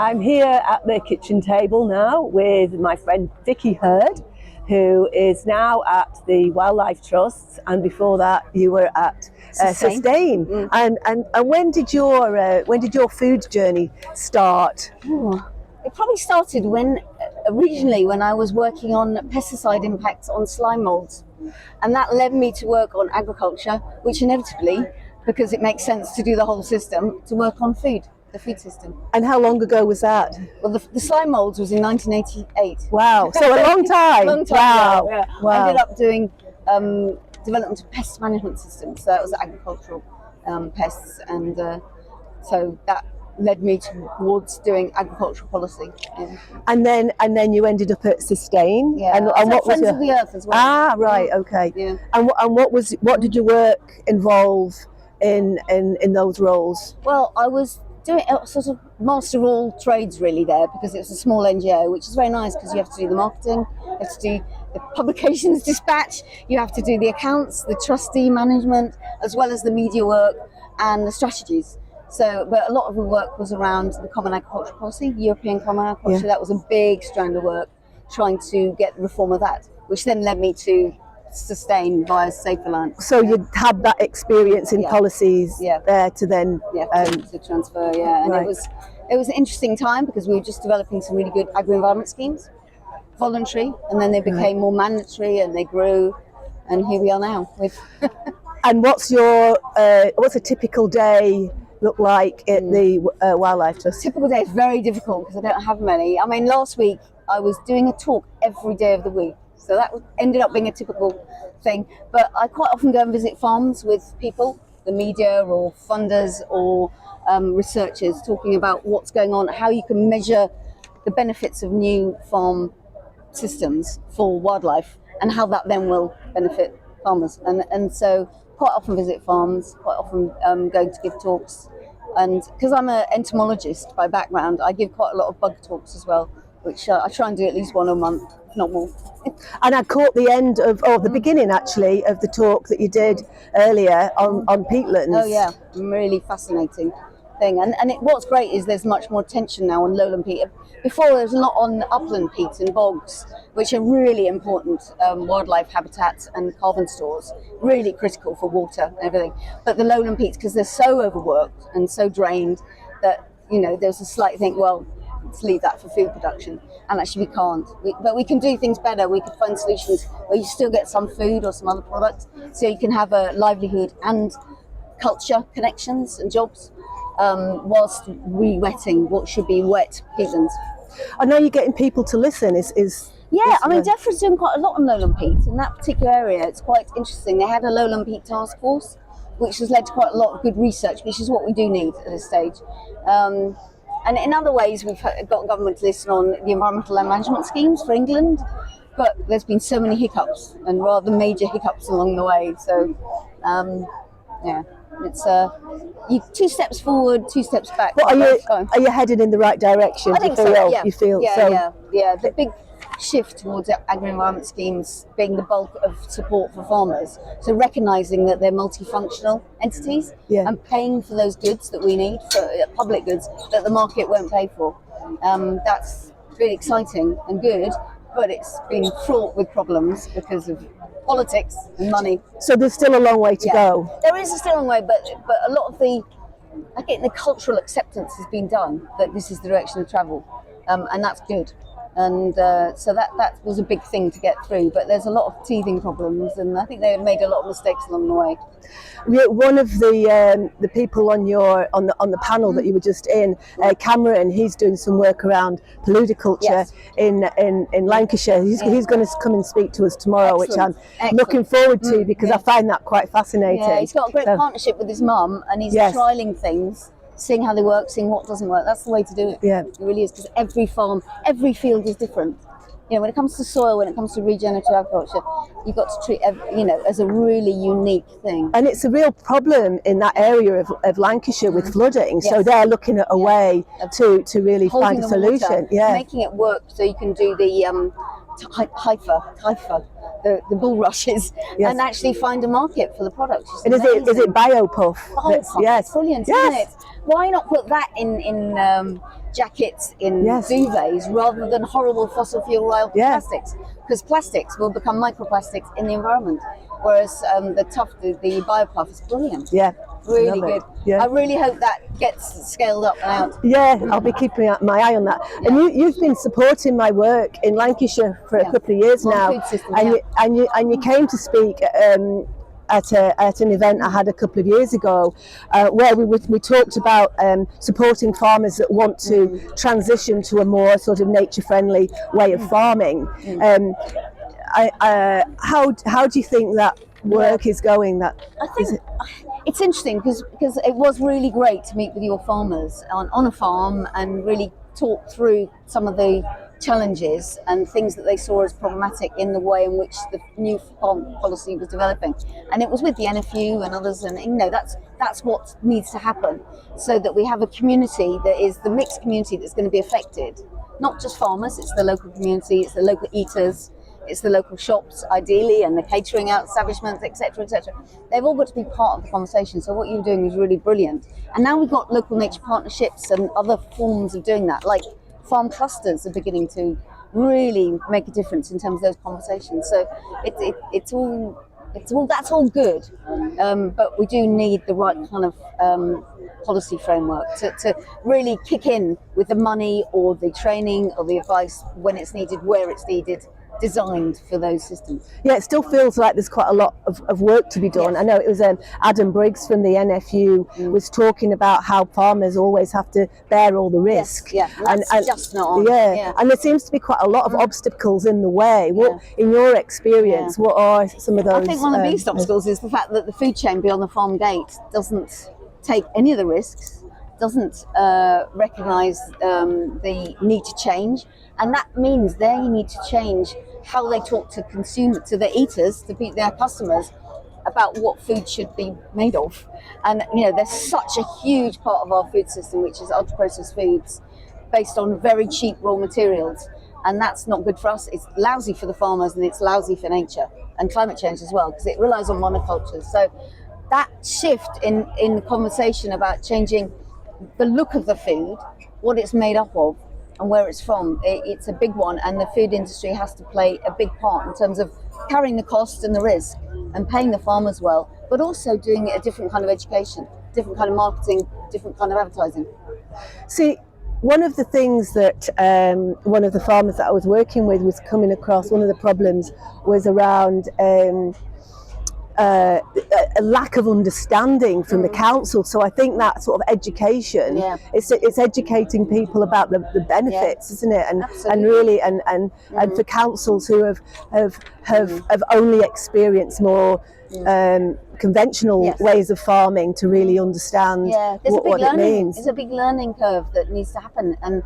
I'm here at the kitchen table now with my friend Vicki Hird, who is now at the Wildlife Trust, and before that you were at Sustain. And when did your food journey start? It probably started originally when I was working on pesticide impacts on slime molds, and that led me to work on agriculture, which inevitably, because it makes sense to do the whole system, to work on food, the food system. And how long ago was that? Well, the slime molds was in 1988. Wow, so a long time. Long time. Wow. Yeah. Wow. I ended up doing development of pest management systems, so that was agricultural pests, and so that led me towards doing agricultural policy. Yeah. And then you ended up at Sustain. Yeah. And what was Friends of the Earth as well. Ah, right, okay. Yeah. And what did your work involve in those roles? Well, I was doing a sort of master of all trades really there, because it was a small NGO, which is very nice because you have to do the marketing, you have to do the publications dispatch, you have to do the accounts, the trustee management, as well as the media work and the strategies. So, but a lot of the work was around the Common Agricultural Policy, European Common Agriculture. That was a big strand of work, trying to get reform of that, which then led me to Sustain via Safer Land. So you had that experience in policies there to then to transfer, and right. it was an interesting time because we were just developing some really good agri-environment schemes, voluntary, and then they became more mandatory and they grew, and here we are now with. And what's a typical day look like at the Wildlife Trust? Typical day is very difficult because I don't have many. I mean, last week I was doing a talk every day of the week, so that ended up being a typical thing. But I quite often go and visit farms with people, the media or funders or researchers, talking about what's going on, how you can measure the benefits of new farm systems for wildlife, and how that then will benefit farmers. And so quite often visit farms, quite often going to give talks. And because I'm an entomologist by background, I give quite a lot of bug talks as well, which I try and do at least one a month, if not more. And I caught the end of, the beginning actually, of the talk that you did earlier on peatlands. Oh yeah, really fascinating thing. And what's great is there's much more attention now on lowland peat. Before there was a lot on upland peat and bogs, which are really important wildlife habitats and carbon stores, really critical for water and everything. But the lowland peats, because they're so overworked and so drained, that there's a slight think, well, let's leave that for food production. And actually we can't. But we can do things better. We could find solutions where you still get some food or some other products, so you can have a livelihood and culture connections and jobs, whilst re-wetting what should be wet peatlands. I know you're getting people to listen. I mean, DEFRA's doing quite a lot on lowland peat in that particular area. It's quite interesting. They had a lowland peat task force, which has led to quite a lot of good research, which is what we do need at this stage. And in other ways, we've got government to listen on the environmental land management schemes for England, but there's been so many hiccups, and rather major hiccups along the way. So, it's two steps forward, 2 steps back. But are you headed in the right direction? I think so. Yeah. You feel yeah. The big shift towards agri-environment schemes being the bulk of support for farmers. So recognising that they're multifunctional entities and paying for those goods that we need, for public goods that the market won't pay for. That's really exciting and good, but it's been fraught with problems because of politics and money. So there's still a long way to go. There is still a long way, but a lot of the cultural acceptance has been done that this is the direction of travel, and that's good. And so that was a big thing to get through, but there's a lot of teething problems, and I think they made a lot of mistakes along the way. One of the people on the panel that you were just in, Cameron, he's doing some work around paludiculture in Lancashire. He's going to come and speak to us tomorrow, which I'm looking forward to because I find that quite fascinating. Yeah, he's got a great partnership with his mum, and he's trialling things, seeing how they work, seeing what doesn't work. That's the way to do it. Yeah, it really is, because every farm, every field is different. When it comes to soil, when it comes to regenerative agriculture, you've got to treat as a really unique thing. And it's a real problem in that area of Lancashire with flooding. So they're looking at a way to really find a solution. Water, making it work so you can do the Haifa, the bulrushes, and actually find a market for the products. And is it BioPuff? Yes, brilliant, isn't it? Why not put that in jackets in Yes. duvets rather than horrible fossil fuel oil Yeah. plastics, because plastics will become microplastics in the environment, whereas the biopluff is brilliant. Yeah. Really Love it. good. Yeah. I really hope that gets scaled up and out. Yeah, I'll be keeping my eye on that. And you've been supporting my work in Lancashire for a couple of years On now, food system, and you came to speak at an event I had a couple of years ago, where we talked about supporting farmers that want to transition to a more sort of nature-friendly way of farming. How do you think that work is going? I think it's interesting because it was really great to meet with your farmers on a farm and really talk through some of the challenges and things that they saw as problematic in the way in which the new farm policy was developing. And it was with the NFU and others, and that's what needs to happen, so that we have a community that is the mixed community that's going to be affected. Not just farmers, it's the local community, it's the local eaters, it's the local shops, ideally, and the catering out establishments, etc., etc. They've all got to be part of the conversation. So what you're doing is really brilliant. And now we've got local nature partnerships and other forms of doing that, like farm clusters are beginning to really make a difference in terms of those conversations. So it's all that's all good, but we do need the right kind of policy framework to really kick in with the money or the training or the advice when it's needed, where it's needed, designed for those systems. Yeah, it still feels like there's quite a lot of work to be done. Yes. I know it was Adam Briggs from the NFU was talking about how farmers always have to bear all the risk. Yes, yeah, that's just not on. Yeah, and there seems to be quite a lot of obstacles in the way. What, in your experience, what are some of those? I think one of the biggest obstacles is the fact that the food chain beyond the farm gate doesn't take any of the risks, doesn't recognise the need to change, and that means they need to change how they talk to the eaters, to their customers, about what food should be made of. And there's such a huge part of our food system which is ultra-processed foods based on very cheap raw materials, and that's not good for us. It's lousy for the farmers, and it's lousy for nature and climate change as well, because it relies on monocultures. So that shift in conversation about changing the look of the food, what it's made up of, and where it's from, it's a big one, and the food industry has to play a big part in terms of carrying the cost and the risk and paying the farmers well, but also doing a different kind of education, different kind of marketing, different kind of advertising. See, one of the things that one of the farmers that I was working with was coming across, one of the problems was around a lack of understanding from the council. So I think that sort of education, it's educating people about the benefits, isn't it? And really, and for councils who have only experienced more conventional ways of farming to really understand what it means. There's a big learning curve that needs to happen, and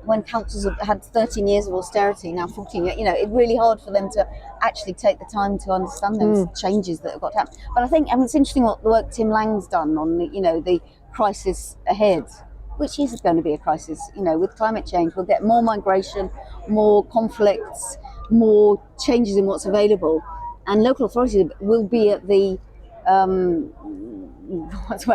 when councils have had 13 years of austerity, now 14, it's really hard for them to actually take the time to understand those changes that have got to happen. But I think it's interesting what the work Tim Lang's done on the crisis ahead, which is going to be a crisis. With climate change, we'll get more migration, more conflicts, more changes in what's available, and local authorities will be at the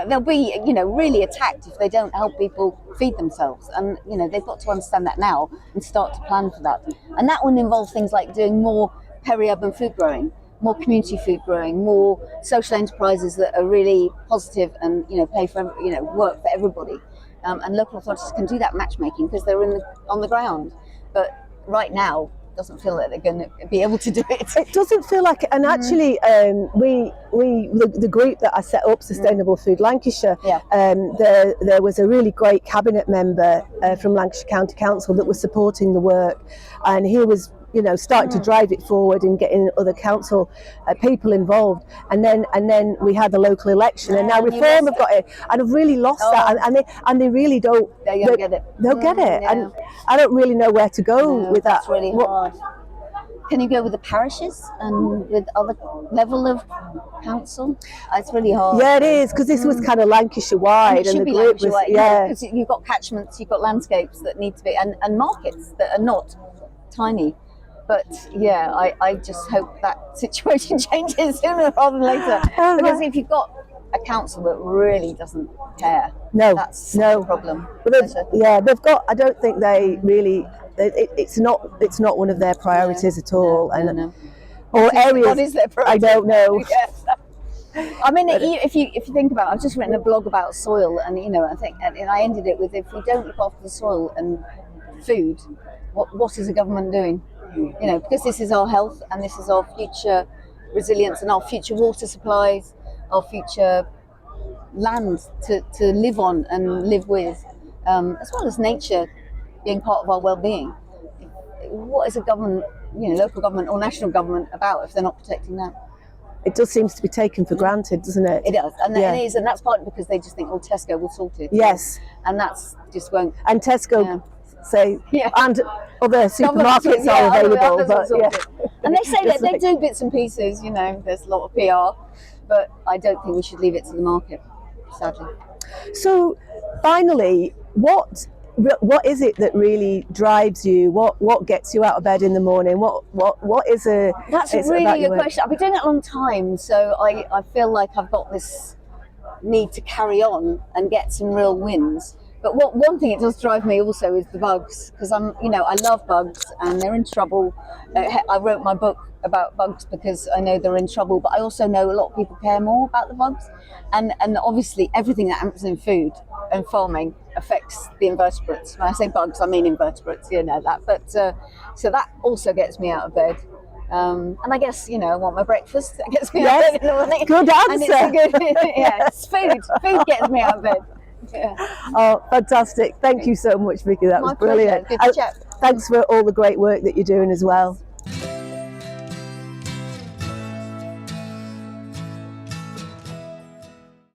they'll be really attacked if they don't help people feed themselves, and they've got to understand that now and start to plan for that. And that will involve things like doing more peri-urban food growing, more community food growing, more social enterprises that are really positive and pay for work for everybody, and local authorities can do that matchmaking because they're on the ground. But right now doesn't feel that they're going to be able to do it. It doesn't feel like it. And actually, the group that I set up, Sustainable Food Lancashire, there was a really great cabinet member from Lancashire County Council that was supporting the work, and he was starting to drive it forward and getting other council people involved, and then we had the local election, and now Reform have got it, and I've really lost that, and they really don't. They'll get it. They'll get it, and I don't really know where to go with that. That's really hard. Can you go with the parishes and with other level of council? It's really hard. Yeah, it is, because this was kind of Lancashire wide, and the group was because you've got catchments, you've got landscapes that need to be, and markets that are not tiny. But I just hope that situation changes sooner rather than later. Because if you've got a council that really doesn't care. No, That's such no a problem. But they've got. I don't think they really. It's not one of their priorities at all. No. Or areas. What is their priority? I don't know. Yes. I mean, if you think about it, I've just written a blog about soil, and I think, and I ended it with, if we don't look after the soil and food, what is the government doing? Because this is our health, and this is our future resilience, and our future water supplies, our future land to live on and live with, as well as nature being part of our well-being. What is a government, local government or national government about if they're not protecting that? It does seem to be taken for granted, doesn't it? It does, and it is, and that's partly because they just think, Tesco will sort it. Yes, and that's just won't. And Tesco say, and other supermarkets are available, but and they say that they do bits and pieces. There's a lot of PR, but I don't think we should leave it to the market, sadly. So, finally, what is it that really drives you? What gets you out of bed in the morning? What is a? That's a really good question. I've been doing it a long time, so I feel like I've got this need to carry on and get some real wins. But one thing it does drive me also is the bugs, because I love bugs and they're in trouble. I wrote my book about bugs because I know they're in trouble, but I also know a lot of people care more about the bugs, and obviously everything that happens in food and farming affects the invertebrates. When I say bugs, I mean invertebrates, that. But so that also gets me out of bed. And I guess, I want my breakfast. That gets me out of bed in the morning. Good answer. And it's it's food. Food gets me out of bed. Yeah. Oh, fantastic. Thank you so much, Vicki. That was brilliant. Good to chat. Thanks for all the great work that you're doing as well.